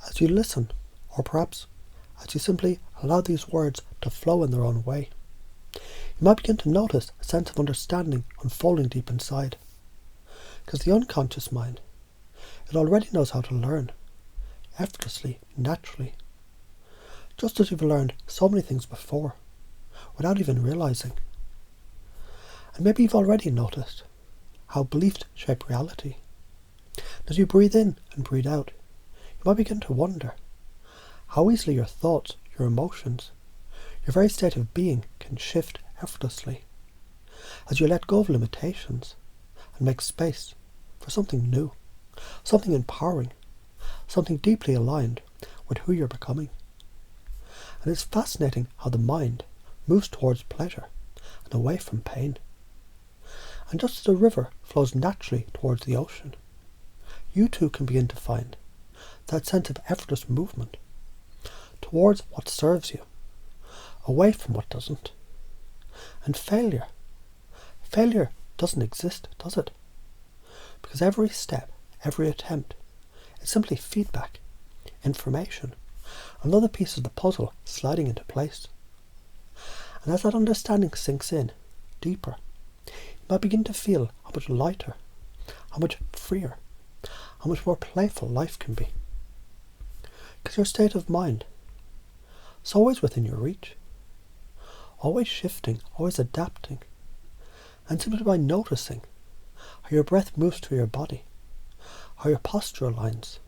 As you listen, or perhaps as you simply allow these words to flow in their own way, you might begin to notice a sense of understanding unfolding deep inside. Because the unconscious mind, it already knows how to learn, effortlessly, naturally. Just as you've learned so many things before, without even realizing. And maybe you've already noticed how beliefs shape reality. As you breathe in and breathe out, you might begin to wonder how easily your thoughts, your emotions, your very state of being can shift effortlessly as you let go of limitations and make space for something new, something empowering, something deeply aligned with who you're becoming. And it's fascinating how the mind moves towards pleasure and away from pain. And just as a river flows naturally towards the ocean, you too can begin to find that sense of effortless movement towards what serves you, away from what doesn't. And failure doesn't exist, does it? Because every step, every attempt, is simply feedback, information, another piece of the puzzle sliding into place. And as that understanding sinks in, deeper, you might begin to feel how much lighter, how much freer, how much more playful life can be. Because your state of mind is always within your reach, always shifting, always adapting, and simply by noticing how your breath moves through your body, how your posture aligns,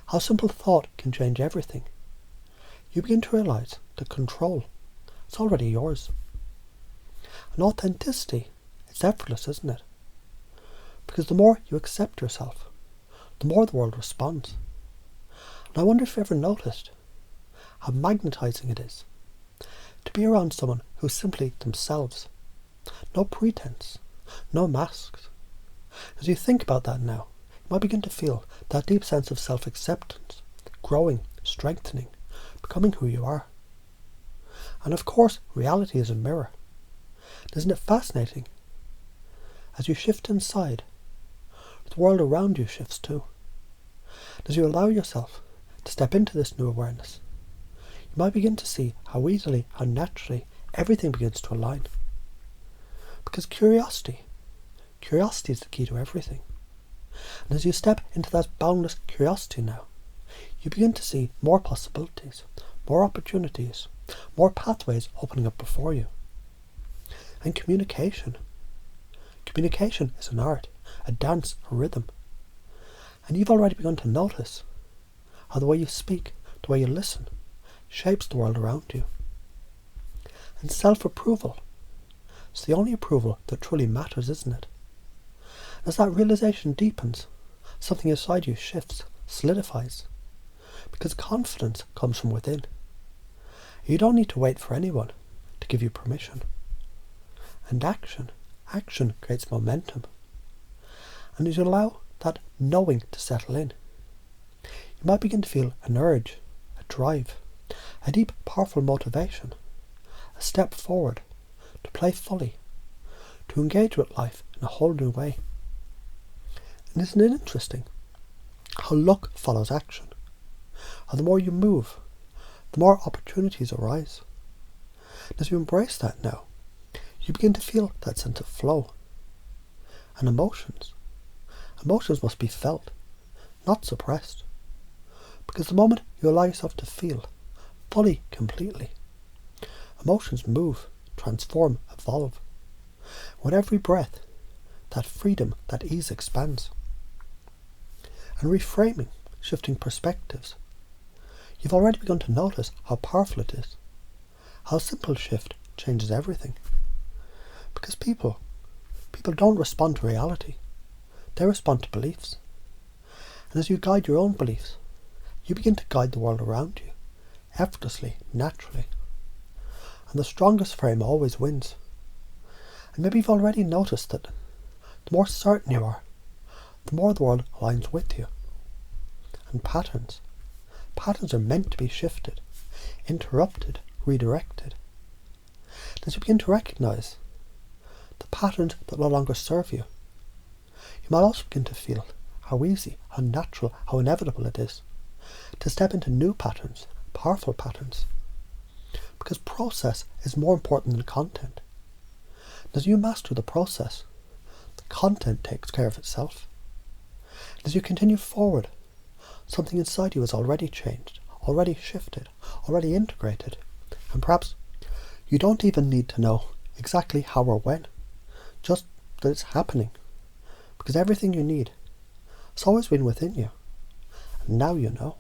how simple thought can change everything, you begin to realize that control is already yours. And authenticity is effortless, isn't it? Because the more you accept yourself, the more the world responds. And I wonder if you've ever noticed how magnetizing it is to be around someone who's simply themselves. No pretense, no masks. As you think about that now, you might begin to feel that deep sense of self-acceptance, growing, strengthening, becoming who you are. And of course, reality is a mirror. Isn't it fascinating? As you shift inside, the world around you shifts too. As you allow yourself to step into this new awareness, you might begin to see how easily, how naturally everything begins to align. Because curiosity is the key to everything. And as you step into that boundless curiosity now, you begin to see more possibilities, more opportunities, more pathways opening up before you. And communication is an art, a dance, a rhythm. And you've already begun to notice how the way you speak, the way you listen, shapes the world around you. And self-approval is the only approval that truly matters, isn't it? As that realization deepens, something inside you shifts, solidifies. Because confidence comes from within. You don't need to wait for anyone to give you permission. And action creates momentum. And as you allow that knowing to settle in, you might begin to feel an urge, a drive, a deep, powerful motivation, a step forward, to play fully, to engage with life in a whole new way. And isn't it interesting how luck follows action? How the more you move, the more opportunities arise. And as you embrace that now, you begin to feel that sense of flow. And emotions must be felt, not suppressed. Because the moment you allow yourself to feel, fully, completely, emotions move, transform, evolve. With every breath, that freedom, that ease expands. And reframing, shifting perspectives. You've already begun to notice how powerful it is. How a simple shift changes everything. Because people don't respond to reality. They respond to beliefs. And as you guide your own beliefs, you begin to guide the world around you, effortlessly, naturally. And the strongest frame always wins. And maybe you've already noticed that the more certain you are, the more the world aligns with you. And patterns are meant to be shifted, interrupted, redirected. As you begin to recognize the patterns that no longer serve you, you might also begin to feel how easy, how natural, how inevitable it is to step into new patterns, powerful patterns. Because process is more important than content. As you master the process, the content takes care of itself. As you continue forward, something inside you has already changed, already shifted, already integrated. And perhaps you don't even need to know exactly how or when, just that it's happening. Because everything you need has always been within you. And now you know.